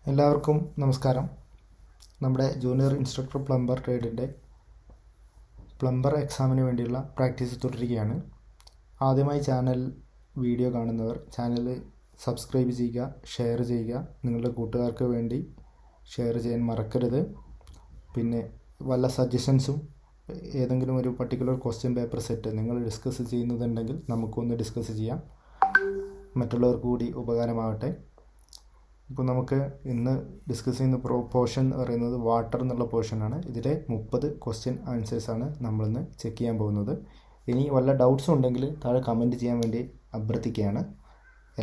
എല്ലാവർക്കും നമസ്കാരം. നമ്മുടെ ജൂനിയർ ഇൻസ്ട്രക്ടർ പ്ലംബർ ട്രേഡിൻ്റെ പ്ലംബർ എക്സാമിന് വേണ്ടിയുള്ള പ്രാക്ടീസ് തുടരുകയാണ്. ആദ്യമായി ചാനൽ വീഡിയോ കാണുന്നവർ ചാനൽ സബ്സ്ക്രൈബ് ചെയ്യുക, ഷെയർ ചെയ്യുക. നിങ്ങളുടെ കൂട്ടുകാർക്ക് വേണ്ടി ഷെയർ ചെയ്യാൻ മറക്കരുത്. പിന്നെ വല്ല സജഷൻസും ഏതെങ്കിലും ഒരു പർട്ടിക്കുലർ ക്വസ്റ്റ്യൻ പേപ്പർ സെറ്റ് നിങ്ങൾ ഡിസ്കസ് ചെയ്യുന്നതുണ്ടെങ്കിൽ നമുക്കൊന്ന് ഡിസ്കസ് ചെയ്യാം, മറ്റുള്ളവർക്ക് കൂടി ഉപകാരമാവട്ടെ. ഇപ്പോൾ നമുക്ക് ഇന്ന് ഡിസ്കസ് ചെയ്യുന്ന പോർഷൻ എന്ന് പറയുന്നത് വാട്ടർ എന്നുള്ള പോർഷനാണ്. ഇതിലെ 30 ക്വസ്റ്റ്യൻ ആൻസേഴ്സാണ് നമ്മളിന്ന് ചെക്ക് ചെയ്യാൻ പോകുന്നത്. ഇനി വല്ല ഡൗട്ട്സും ഉണ്ടെങ്കിൽ താഴെ കമൻറ്റ് ചെയ്യാൻ വേണ്ടി അഭ്യർത്ഥിക്കുകയാണ്.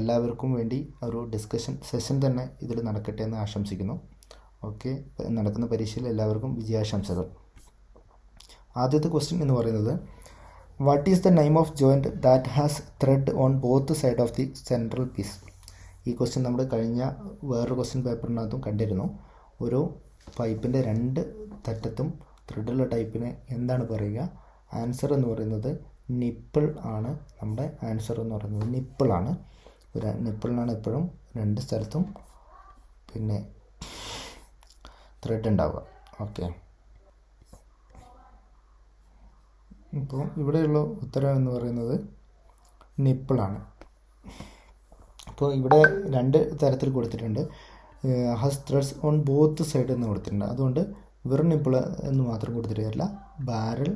എല്ലാവർക്കും വേണ്ടി ഒരു ഡിസ്കഷൻ സെഷൻ തന്നെ ഇതിൽ നടക്കട്ടെ എന്ന് ആശംസിക്കുന്നു. ഓക്കെ, നടക്കുന്ന പരീക്ഷയിൽ എല്ലാവർക്കും വിജയാശംസകൾ. ആദ്യത്തെ ക്വസ്റ്റ്യൻ എന്ന് പറയുന്നത്, what is the name of joint that has thread on both side of the central piece? ഈ ക്വസ്റ്റ്യൻ നമ്മൾ കഴിഞ്ഞ വേറൊരു ക്വസ്റ്റ്യൻ പേപ്പറിനകത്തും കണ്ടിരുന്നു. ഒരു പൈപ്പിൻ്റെ 2 തറ്റത്തും ത്രെഡുള്ള ടൈപ്പിനെ എന്താണ് പറയുക? ആൻസർ എന്ന് പറയുന്നത് നിപ്പിൾ ആണ്. നമ്മുടെ ആൻസർ എന്ന് പറയുന്നത് നിപ്പിളാണ്. നിപ്പിളിനാണ് എപ്പോഴും 2 സ്ഥലത്തും പിന്നെ ത്രെഡ് ഉണ്ടാവുക. ഓക്കെ, ഇപ്പോൾ ഇവിടെയുള്ള ഉത്തരം എന്ന് പറയുന്നത് നിപ്പിളാണ്. അപ്പോൾ ഇവിടെ 2 തരത്തിൽ കൊടുത്തിട്ടുണ്ട്. Has threads on both side എന്ന് കൊടുത്തിട്ടുണ്ട്. അതുകൊണ്ട് വെറും നിപ്പിൾ എന്ന് മാത്രം കൊടുത്തിട്ട് കാര്യമില്ല, ബാരൽ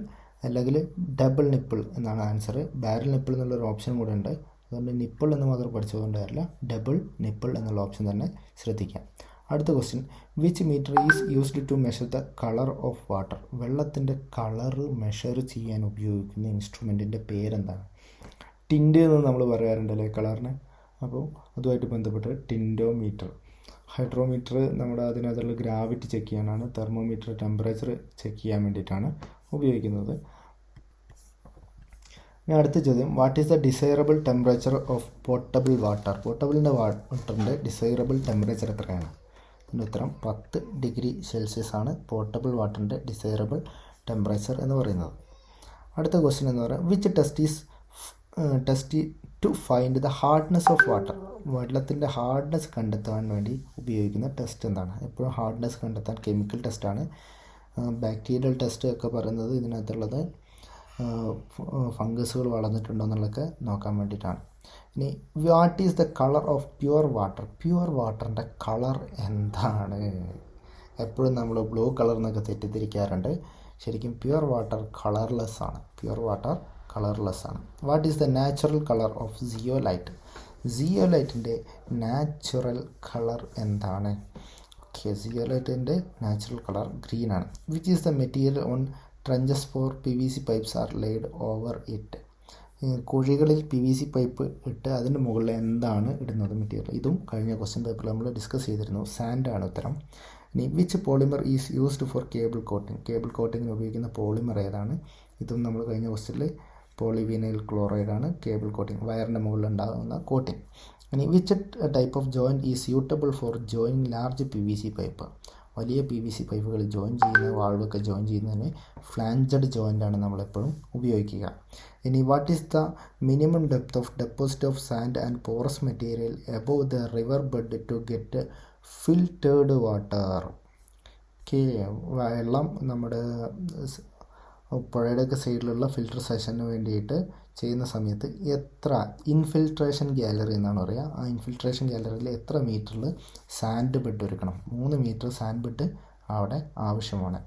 അല്ലെങ്കിൽ ഡബിൾ നിപ്പിൾ എന്നാണ് ആൻസർ. ബാരൽ നിപ്പിൾ എന്നുള്ളൊരു ഓപ്ഷൻ കൂടെ ഉണ്ട്. അതുകൊണ്ട് നിപ്പിൾ എന്ന് മാത്രം പഠിച്ചുകൊണ്ട് കാര്യമില്ല, ഡബിൾ നിപ്പിൾ എന്നുള്ള ഓപ്ഷൻ തന്നെ ശ്രദ്ധിക്കാം. അടുത്ത question, which meter is used to measure the colour of water? വെള്ളത്തിൻ്റെ കളറ് മെഷർ ചെയ്യാൻ ഉപയോഗിക്കുന്ന ഇൻസ്ട്രുമെൻറ്റിൻ്റെ പേരെന്താണ്? ടിൻഡ് എന്ന് നമ്മൾ പറയാറുണ്ടല്ലേ കളറിന്. അപ്പോൾ അതുമായിട്ട് ബന്ധപ്പെട്ട് ടിൻഡോമീറ്റർ. ഹൈഡ്രോമീറ്റർ നമ്മുടെ അതിനകത്തുള്ള ഗ്രാവിറ്റി ചെക്ക് ചെയ്യാനാണ്. തെർമോമീറ്റർ ടെമ്പറേച്ചർ ചെക്ക് ചെയ്യാൻ വേണ്ടിയിട്ടാണ് ഉപയോഗിക്കുന്നത്. ഇനി അടുത്ത ചോദ്യം, what is the desirable temperature of portable water? പോർട്ടബിളിൻ്റെ വാട്ടറിൻ്റെ ഡിസൈറബിൾ ടെമ്പറേച്ചർ എത്രയാണ്? ഇതിൻ്റെ ഉത്തരം 10 ഡിഗ്രി സെൽഷ്യസ് ആണ് പോർട്ടബിൾ വാട്ടറിൻ്റെ ഡിസൈറബിൾ ടെമ്പറേച്ചർ എന്ന് പറയുന്നത്. അടുത്ത ക്വസ്റ്റ്യൻ എന്ന് പറയുന്നത്, which test to find the hardness of water? വെള്ളത്തിൻ്റെ ഹാർഡ്നെസ് കണ്ടെത്താൻ വേണ്ടി ഉപയോഗിക്കുന്ന ടെസ്റ്റ് എന്താണ്? എപ്പോഴും ഹാർഡ്നെസ് കണ്ടെത്താൻ കെമിക്കൽ ടെസ്റ്റാണ്. ബാക്ടീരിയൽ ടെസ്റ്റ് ഒക്കെ പറയുന്നത് ഇതിനകത്തുള്ളത് ഫംഗസുകൾ വളർന്നിട്ടുണ്ടോ എന്നുള്ളതൊക്കെ നോക്കാൻ വേണ്ടിയിട്ടാണ്. ഇനി what is the colour of pure water? Pure വാട്ടറിൻ്റെ കളർ എന്താണ്? എപ്പോഴും നമ്മൾ ബ്ലൂ കളർ എന്നൊക്കെ തെറ്റിദ്ധരിക്കാറുണ്ട്. ശരിക്കും പ്യുവർ വാട്ടർ കളർലെസ് ആണ്. പ്യുവർ വാട്ടർ കളർലെസ് ആണ്. What is the natural colour of zeolite? സിയോലൈറ്റിൻ്റെ നാച്ചുറൽ കളർ എന്താണ്? ഓക്കെ, സിയോലൈറ്റിൻ്റെ നാച്ചുറൽ കളർ ഗ്രീൻ ആണ്. Which is the material on trenches for PVC pipes are laid over it? കുഴികളിൽ PVC pipe ഇട്ട് അതിൻ്റെ മുകളിൽ എന്താണ് ഇടുന്നത് മെറ്റീരിയൽ? ഇതും കഴിഞ്ഞ ക്വസ്റ്റ്യൻ പേപ്പറിൽ നമ്മൾ ഡിസ്കസ് ചെയ്തിരുന്നു. സാൻഡാണ് ഉത്തരം. ഇനി which polymer is used for cable coating? Cable കോട്ടിങ്ങിന് ഉപയോഗിക്കുന്ന പോളിമർ ഏതാണ്? ഇതും നമ്മൾ കഴിഞ്ഞ ക്വസ്റ്റ്യനിൽ പോളിവിനൈൽ ക്ലോറൈഡാണ് കേബിൾ കോട്ടിംഗ്, വയറിൻ്റെ മുകളിൽ ഉണ്ടാകുന്ന കോട്ടിംഗ്. ഇനി which type of joint is suitable for joining large PVC pipe? വലിയ PVC പൈപ്പുകൾ ജോയിൻ ചെയ്യുന്ന വാൾവൊക്കെ ജോയിൻ ചെയ്യുന്നതിന് ഫ്ലാഞ്ചഡ് ജോയിൻ്റാണ് നമ്മളെപ്പോഴും ഉപയോഗിക്കുക. ഇനി what is the minimum depth of deposit of sand and porous material above the river bed to get filtered water? Okay, വെള്ളം നമ്മുടെ പുഴയുടെയൊക്കെ സൈഡിലുള്ള ഫിൽറ്റർ സെഷന് വേണ്ടിയിട്ട് ചെയ്യുന്ന സമയത്ത് എത്ര ഇൻഫിൽട്രേഷൻ ഗാലറി എന്നാണ് പറയുക. ആ ഇൻഫിൽട്രേഷൻ ഗാലറിയിൽ എത്ര മീറ്ററിൽ സാൻഡ് ബെഡ് ഒരുക്കണം? 3 മീറ്റർ സാൻഡ് ബെഡ് അവിടെ ആവശ്യമാണ്.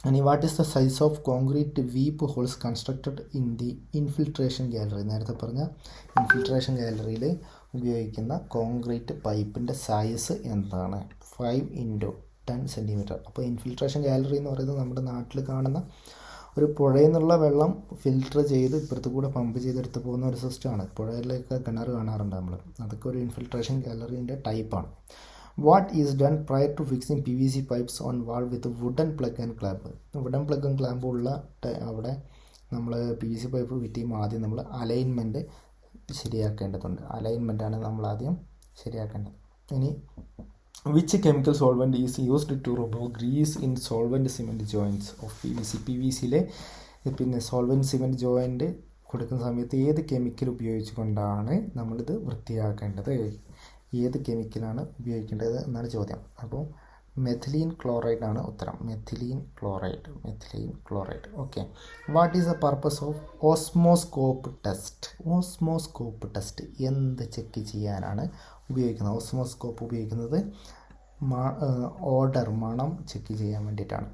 ഇനി what is the size of concrete weep holes constructed in the infiltration gallery? നേരത്തെ പറഞ്ഞ ഇൻഫിൽട്രേഷൻ ഗാലറിയിൽ ഉപയോഗിക്കുന്ന കോൺക്രീറ്റ് പൈപ്പിൻ്റെ സൈസ് എന്താണ്? 5 × 10 സെൻറ്റിമീറ്റർ. അപ്പോൾ ഇൻഫിൽട്രേഷൻ ഗാലറി എന്ന് പറയുന്നത് നമ്മുടെ നാട്ടിൽ കാണുന്ന ഒരു പുഴയിൽ നിന്നുള്ള വെള്ളം ഫിൽട്ടർ ചെയ്ത് ഇപ്പുറത്ത് കൂടെ പമ്പ് ചെയ്തെടുത്ത് പോകുന്ന ഒരു സിസ്റ്റമാണ്. പുഴയിലൊക്കെ കിണർ കാണാറുണ്ട് നമ്മൾ. അതൊക്കെ ഒരു ഇൻഫിൽട്രേഷൻ ഗാലറിൻ്റെ ടൈപ്പാണ്. What is done prior to fixing PVC pipes on wall with wooden plug and clamp? Wooden plug and clamp ഉള്ള അവിടെ നമ്മൾ PVC പൈപ്പ് ഫിറ്റ് ചെയ്യുമ്പോൾ ആദ്യം നമ്മൾ അലൈൻമെൻറ്റ് ശരിയാക്കേണ്ടതുണ്ട്. അലൈൻമെൻറ്റാണ് നമ്മൾ ആദ്യം ശരിയാക്കേണ്ടത്. ഇനി which chemical solvent is used to remove grease in solvent cement joints of PVC? PVCയിലെ പിന്നെ സോൾവെൻറ്റ് സിമെൻറ്റ് ജോയിൻറ്റ് കൊടുക്കുന്ന സമയത്ത് ഏത് കെമിക്കൽ ഉപയോഗിച്ചുകൊണ്ടാണ് നമ്മളിത് വൃത്തിയാക്കേണ്ടത്? ഏത് കെമിക്കലാണ് ഉപയോഗിക്കേണ്ടത് എന്നാണ് ചോദ്യം. അപ്പോൾ മെഥിലീൻ ക്ലോറൈഡ് ആണ് ഉത്തരം. Methylene chloride. Okay. What is the purpose of osmoscope test? എന്ത് ചെക്ക് ചെയ്യാനാണ് ഉപയോഗിക്കുന്നത്? ഓസ്മോസ്കോപ്പ് ഉപയോഗിക്കുന്നത് മണം ചെക്ക് ചെയ്യാൻ വേണ്ടിയിട്ടാണ്.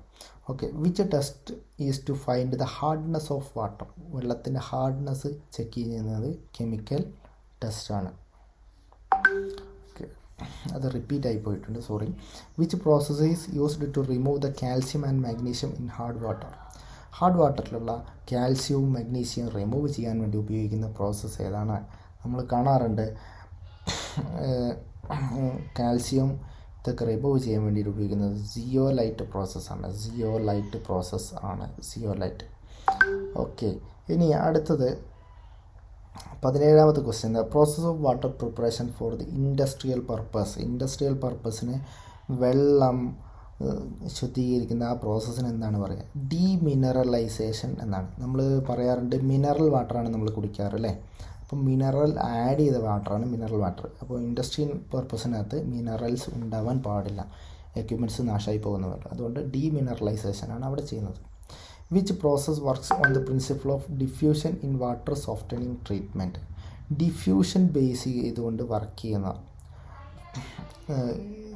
Okay. Which test is to find the hardness of water? വെള്ളത്തിൻ്റെ ഹാർഡ്നെസ് ചെക്ക് ചെയ്യുന്നത് കെമിക്കൽ ടെസ്റ്റാണ്. അത് റിപ്പീറ്റ് ആയി പോയിട്ടുണ്ട്, sorry. Which process is used to remove the calcium and magnesium in hard വാട്ടറിലുള്ള കാൽസ്യവും മാഗ്നീഷ്യവും റിമൂവ് ചെയ്യാൻ വേണ്ടി ഉപയോഗിക്കുന്ന പ്രോസസ്സ് ഏതാണ്? നമ്മൾ കാണാറുണ്ട് കാൽസ്യം ഇതൊക്കെ റിമൂവ് ചെയ്യാൻ വേണ്ടിയിട്ട് ഉപയോഗിക്കുന്നത് സിയോലൈറ്റ് പ്രോസസ്സാണ്. ഓക്കെ. ഇനി അടുത്തത് 17ാമത്തെ question. The process of water preparation for the industrial പർപ്പസിന് വെള്ളം ശുദ്ധീകരിക്കുന്ന ആ പ്രോസസ്സിന് എന്താണ് പറയുക? ഡീമിനറലൈസേഷൻ എന്നാണ്. നമ്മൾ പറയാറുണ്ട് മിനറൽ വാട്ടറാണ് നമ്മൾ കുടിക്കാറ് അല്ലേ? അപ്പോൾ മിനറൽ ആഡ് ചെയ്ത വാട്ടറാണ് മിനറൽ വാട്ടർ. അപ്പോൾ ഇൻഡസ്ട്രിയൽ പർപ്പസിനകത്ത് മിനറൽസ് ഉണ്ടാവാൻ പാടില്ല, എക്യുപ്മെൻറ്റ്സ് നാശമായി പോകുന്നവർ. അതുകൊണ്ട് ഡീമിനറലൈസേഷനാണ് അവിടെ ചെയ്യുന്നത്. Which process works on the principle of diffusion in water softening treatment? Diffusion base ചെയ്തുകൊണ്ട് വർക്ക് ചെയ്യുന്ന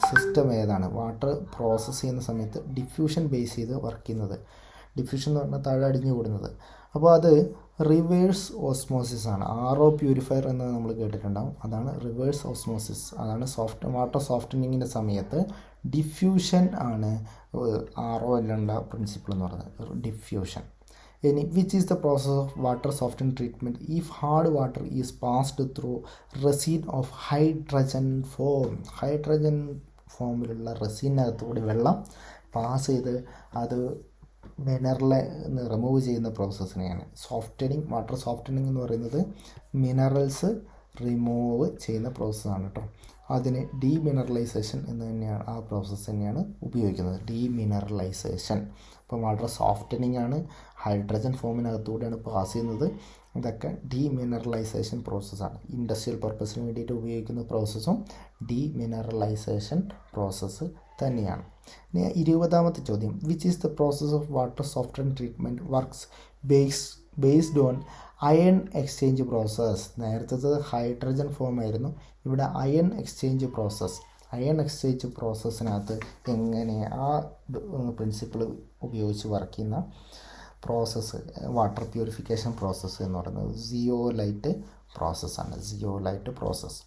സിസ്റ്റം ഏതാണ്? വാട്ടർ പ്രോസസ്സ് ചെയ്യുന്ന സമയത്ത് ഡിഫ്യൂഷൻ ബേസ് ചെയ്ത് വർക്ക് ചെയ്യുന്നത്. ഡിഫ്യൂഷൻ എന്ന് പറഞ്ഞാൽ താഴെ അടിഞ്ഞു കൂടുന്നത്. അപ്പോൾ അത് റിവേഴ്സ് ഓസ്മോസിസ് ആണ്. RO പ്യൂരിഫയർ എന്ന് നമ്മൾ കേട്ടിട്ടുണ്ടാവും. അതാണ് റിവേഴ്സ് ഓസ്മോസിസ്. അതാണ് വാട്ടർ സോഫ്റ്റനിങ്ങിൻ്റെ സമയത്ത് ഡിഫ്യൂഷൻ ആണ് RO യിലുള്ള പ്രിൻസിപ്പിൾ എന്ന് പറയുന്നത്, ഡിഫ്യൂഷൻ. ഇനി which is the process of water softening treatment if hard water is passed through resin of hydrogen ഫോമിലുള്ള റെസിനകത്തുകൂടി വെള്ളം പാസ് ചെയ്ത് അത് മിനറലെ റിമൂവ് ചെയ്യുന്ന പ്രോസസ്സിനെയാണ് വാട്ടർ സോഫ്റ്റനിങ് എന്ന് പറയുന്നത്. മിനറൽസ് റിമൂവ് ചെയ്യുന്ന പ്രോസസ്സാണ് കേട്ടോ. അതിന് ഡീമിനറലൈസേഷൻ എന്ന് തന്നെയാണ്, ആ പ്രോസസ്സ് തന്നെയാണ് ഉപയോഗിക്കുന്നത്, ഡീമിനറലൈസേഷൻ. അപ്പോൾ വാട്ടർ സോഫ്റ്റനിങ് ആണ്, ഹൈഡ്രജൻ ഫോമിനകത്തൂടെയാണ് പാസ് ചെയ്യുന്നത്. ഇതൊക്കെ ഡീമിനറലൈസേഷൻ പ്രോസസ്സാണ്. ഇൻഡസ്ട്രിയൽ പർപ്പസിന് വേണ്ടിയിട്ട് ഉപയോഗിക്കുന്ന പ്രോസസ്സും ഡീമിനറലൈസേഷൻ പ്രോസസ്സ് തന്നെയാണ്. ഇനി 20ാമത്തെ ചോദ്യം. Which is the process of water softening treatment works based on iron exchange process? നേരത്തെ ഹൈഡ്രജൻ ഫോം ആയിരുന്നു, ഇവിടെ അയൺ എക്സ്ചേഞ്ച് പ്രോസസ്സിനകത്ത് എങ്ങനെ ആ പ്രിൻസിപ്പിൾ ഉപയോഗിച്ച് വർക്ക് ചെയ്യുന്ന പ്രോസസ്സ്, വാട്ടർ പ്യൂരിഫിക്കേഷൻ പ്രോസസ്സ് എന്ന് പറയുന്നത് സിയോലൈറ്റ് പ്രോസസ്സ്.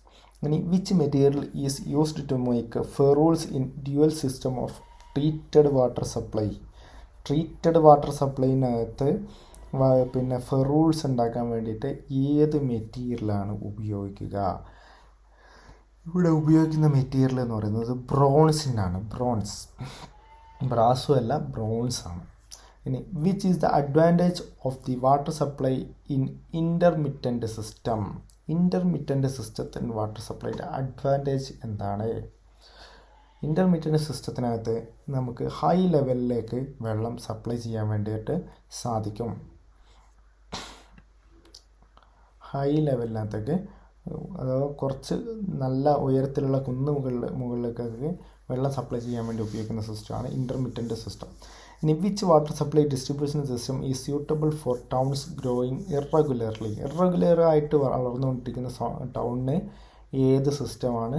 ഇനി which material is used to make ferrules in dual system of treated water സപ്ലൈനകത്ത് പിന്നെ ഫെറൂൾസ് ഉണ്ടാക്കാൻ വേണ്ടിയിട്ട് ഏത് മെറ്റീരിയലാണ് ഉപയോഗിക്കുക? ഇവിടെ ഉപയോഗിക്കുന്ന മെറ്റീരിയൽ എന്ന് പറയുന്നത് ബ്രോൺസിനാണ്. ബ്രാസും അല്ല, ബ്രോൺസാണ്. ഇനി which is the advantage of the water supply in intermittent സിസ്റ്റത്തിന് വാട്ടർ സപ്ലൈയുടെ അഡ്വാൻറ്റേജ് എന്താണ്? ഇൻ്റർമിറ്റൻ്റ് സിസ്റ്റത്തിനകത്ത് നമുക്ക് ഹൈ ലെവലിലേക്ക് വെള്ളം സപ്ലൈ ചെയ്യാൻ വേണ്ടിയിട്ട് സാധിക്കും. ഹൈ ലെവലിനകത്തേക്ക്, അഥവാ കുറച്ച് നല്ല ഉയരത്തിലുള്ള മുകളിലേക്കൊക്കെ വെള്ളം സപ്ലൈ ചെയ്യാൻ വേണ്ടി ഉപയോഗിക്കുന്ന സിസ്റ്റമാണ് ഇൻ്റർമിറ്റൻ്റ് സിസ്റ്റം. ഇനി which water supply distribution system is suitable for towns growing ഇറഗുലറായിട്ട് വളർന്നുകൊണ്ടിരിക്കുന്ന ടൗണിന് ഏത് സിസ്റ്റമാണ്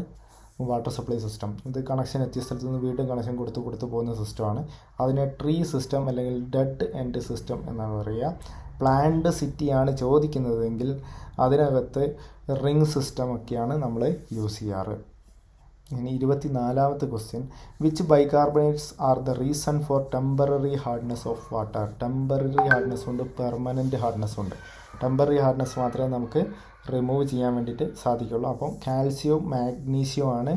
വാട്ടർ സപ്ലൈ സിസ്റ്റം? ഇത് കണക്ഷൻ എത്തിയ സ്ഥലത്ത് നിന്ന് വീണ്ടും കണക്ഷൻ കൊടുത്ത് പോകുന്ന സിസ്റ്റമാണ്. അതിനെ ട്രീ സിസ്റ്റം അല്ലെങ്കിൽ ഡെഡ് എൻഡ് സിസ്റ്റം എന്നാണ് പറയുക. പ്ലാൻഡ് സിറ്റിയാണ് ചോദിക്കുന്നതെങ്കിൽ അതിനകത്ത് റിംഗ് സിസ്റ്റം ഒക്കെയാണ് നമ്മൾ യൂസ് ചെയ്യാറ്. ഇനി 24ാമത്തെ question. Which bicarbonates are the reason for temporary hardness of water? Temporary hardness ഉണ്ട്, പെർമനൻറ്റ് ഹാർഡ്നെസ് ഉണ്ട്. ടെമ്പററി ഹാർഡ്നെസ് മാത്രമേ നമുക്ക് റിമൂവ് ചെയ്യാൻ വേണ്ടിയിട്ട് സാധിക്കുള്ളൂ. അപ്പം കാൽസ്യവും മാഗ്നീഷ്യവും ആണ്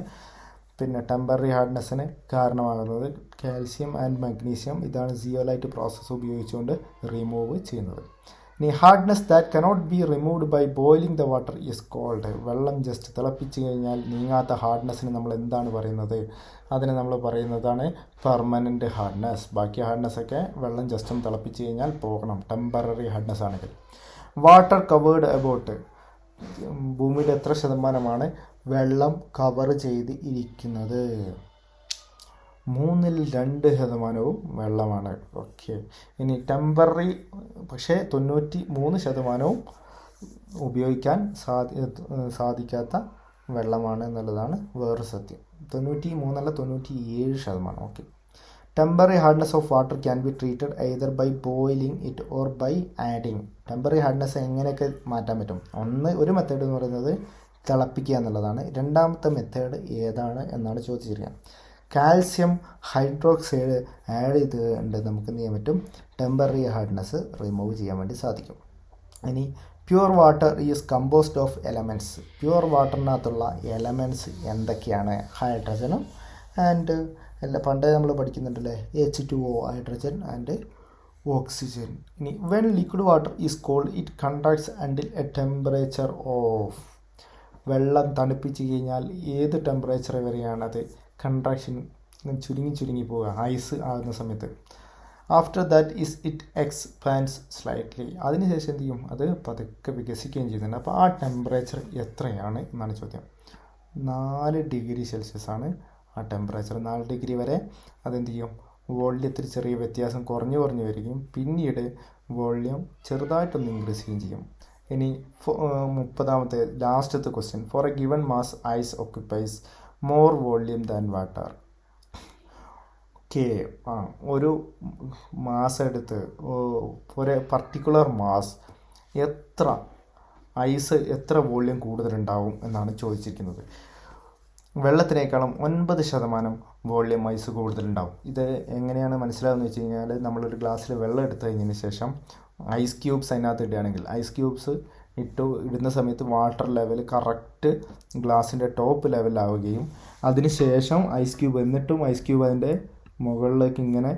പിന്നെ ടെമ്പററി ഹാർഡ്നെസ്സിന് കാരണമാകുന്നത്. കാൽസ്യം ആൻഡ് മാഗ്നീഷ്യം ഇതാണ് സിയോലൈറ്റ് പ്രോസസ്സ് ഉപയോഗിച്ചുകൊണ്ട് റിമൂവ് ചെയ്യുന്നത്. ഇനി hardness that cannot be removed by boiling the water is called. വെള്ളം ജസ്റ്റ് തിളപ്പിച്ച് കഴിഞ്ഞാൽ നീങ്ങാത്ത ഹാർഡ്നെസ്സിന് നമ്മൾ എന്താണ് പറയുന്നത്? അതിന് നമ്മൾ പറയുന്നതാണ് പെർമനൻറ്റ് ഹാർഡ്നെസ്. ബാക്കി ഹാർഡ്നെസ്സൊക്കെ വെള്ളം ജസ്റ്റ് ഒന്ന് തിളപ്പിച്ച് കഴിഞ്ഞാൽ പോകണം, ടെമ്പററി ഹാർഡ്നെസ് ആണെങ്കിൽ. വാട്ടർ കവേർഡ് അബൌട്ട് ഭൂമിയുടെ എത്ര ശതമാനമാണ് വെള്ളം കവർ ചെയ്ത് ഇരിക്കുന്നത്? 2% വെള്ളമാണ്. ഓക്കെ. ഇനി ടെമ്പററി പക്ഷേ 93% ഉപയോഗിക്കാൻ സാധിക്കാത്ത വെള്ളമാണ് എന്നുള്ളതാണ് വേറൊരു സത്യം. 93 അല്ല 97%. Okay. Temporary hardness of water can be treated either by boiling it or by adding. Temporary hardness എങ്ങനെയൊക്കെ മാറ്റാൻ പറ്റും? ഒരു മെത്തേഡ് എന്ന് പറയുന്നത് തിളപ്പിക്കുക എന്നുള്ളതാണ്. രണ്ടാമത്തെ മെത്തേഡ് ഏതാണ് എന്നാണ് ചോദിച്ചിരിക്കുന്നത്. കാൽസ്യം ഹൈഡ്രോക്സൈഡ് ആഡ് ചെയ്തുകൊണ്ട് നമുക്ക് എന്ത് ചെയ്യാൻ പറ്റും? ടെമ്പററി ഹാർഡ്നെസ് റിമൂവ് ചെയ്യാൻ വേണ്ടി സാധിക്കും. ഇനി pure water is composed of elements. Pure വാട്ടറിനകത്തുള്ള എലമെൻറ്റ്സ് എന്തൊക്കെയാണ്? ഹൈഡ്രജനും ആൻഡ് പണ്ടേ നമ്മൾ പഠിക്കുന്നുണ്ടല്ലേ, H2O ഹൈഡ്രജൻ ആൻഡ് ഓക്സിജൻ. ഇനി when liquid water is cold it conducts until a temperature of. വെള്ളം തണുപ്പിച്ച് കഴിഞ്ഞാൽ ഏത് ടെമ്പറേച്ചർ വരെയാണത് കൺട്രാക്ഷൻ ചുരുങ്ങി പോവുക, ഐസ് ആകുന്ന സമയത്ത്? After that it expanse slightly. അതിനുശേഷം എന്ത് ചെയ്യും? അത് പതുക്കെ വികസിക്കുകയും ചെയ്യുന്നുണ്ട്. അപ്പോൾ ആ ടെമ്പറേച്ചർ എത്രയാണ് എന്നാണ് ചോദ്യം. 4 ഡിഗ്രി സെൽഷ്യസ് ആണ് ആ ടെമ്പറേച്ചർ. 4 ഡിഗ്രി വരെ അതെന്ത് ചെയ്യും? വോള്യത്തിൽ ചെറിയ വ്യത്യാസം കുറഞ്ഞു വരികയും പിന്നീട് വോള്യം ചെറുതായിട്ടൊന്ന് ഇൻക്രീസ് ചെയ്യുകയും ചെയ്യും. ഇനി 30ാമത്തെ ലാസ്റ്റത്തെ question. For a given mass ice occupies more volume than water. ഒരു മാസ് എടുത്ത് ഒരു പർട്ടിക്കുലർ മാസ് എത്ര വോള്യം കൂടുതലുണ്ടാവും എന്നാണ് ചോദിച്ചിരിക്കുന്നത്. വെള്ളത്തിനേക്കാളും 9% വോള്യം ഐസ് കൂടുതലുണ്ടാവും. ഇത് എങ്ങനെയാണ് മനസ്സിലാവുന്നത് വെച്ച് കഴിഞ്ഞാൽ, നമ്മളൊരു ഗ്ലാസ്സിൽ വെള്ളം എടുത്തു കഴിഞ്ഞതിന് ശേഷം ഐസ് ക്യൂബ്സ് അതിനകത്ത് ഇടുകയാണെങ്കിൽ ഐസ് ക്യൂബ്സ് ഇടുന്ന സമയത്ത് വാട്ടർ ലെവൽ കറക്റ്റ് ഗ്ലാസിൻ്റെ ടോപ്പ് ലെവലാവുകയും അതിനുശേഷം ഐസ് ക്യൂബ് അതിൻ്റെ മുകളിലേക്ക് ഇങ്ങനെ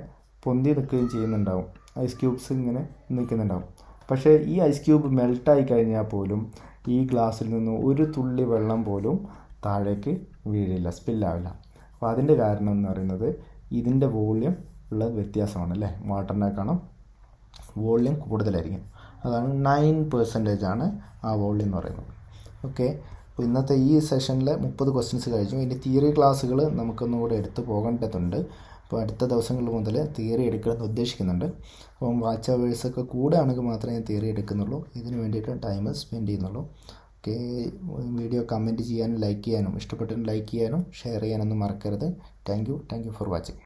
പൊന്തി നിൽക്കുകയും ചെയ്യുന്നുണ്ടാവും. ഐസ് ക്യൂബ്സ് ഇങ്ങനെ നിൽക്കുന്നുണ്ടാവും. പക്ഷേ ഈ ഐസ് ക്യൂബ് മെൽട്ടായി കഴിഞ്ഞാൽ പോലും ഈ ഗ്ലാസ്സിൽ നിന്ന് ഒരു തുള്ളി വെള്ളം പോലും താഴേക്ക് വീഴില്ല, സ്പില്ലാവില്ല. അപ്പോൾ അതിൻ്റെ കാരണം എന്ന് പറയുന്നത് ഇതിൻ്റെ വോള്യം ഉള്ള വ്യത്യാസമാണ് അല്ലേ. വാട്ടറിനേക്കാളും വോള്യം കൂടുതലായിരിക്കും. അതാണ് 9% ആണ് ആ വോള്യം എന്ന് പറയുന്നത്. ഓക്കെ. അപ്പോൾ ഇന്നത്തെ ഈ സെഷനിൽ 30 ക്വസ്റ്റ്യൻസ് കഴിഞ്ഞു. ഇനി തിയറി ക്ലാസ്സുകൾ നമുക്കൊന്നുകൂടെ എടുത്ത് പോകേണ്ടതുണ്ട്. അപ്പോൾ അടുത്ത ദിവസങ്ങളിൽ മുതൽ തിയറി എടുക്കണമെന്ന് ഉദ്ദേശിക്കുന്നുണ്ട്. അപ്പം വാച്ച് അവേഴ്സൊക്കെ കൂടെയാണെങ്കിൽ മാത്രമേ ഞാൻ തിയറി എടുക്കുന്നുള്ളൂ. ഇതിന് വേണ്ടിയിട്ട് ടൈം സ്പെൻഡ് ചെയ്യുന്നുള്ളൂ. ഓക്കെ. വീഡിയോ കമൻറ്റ് ചെയ്യാനും ലൈക്ക് ചെയ്യാനും ഇഷ്ടപ്പെട്ടെങ്കിൽ ലൈക്ക് ചെയ്യാനും ഷെയർ ചെയ്യാനൊന്നും മറക്കരുത്. Thank you for watching.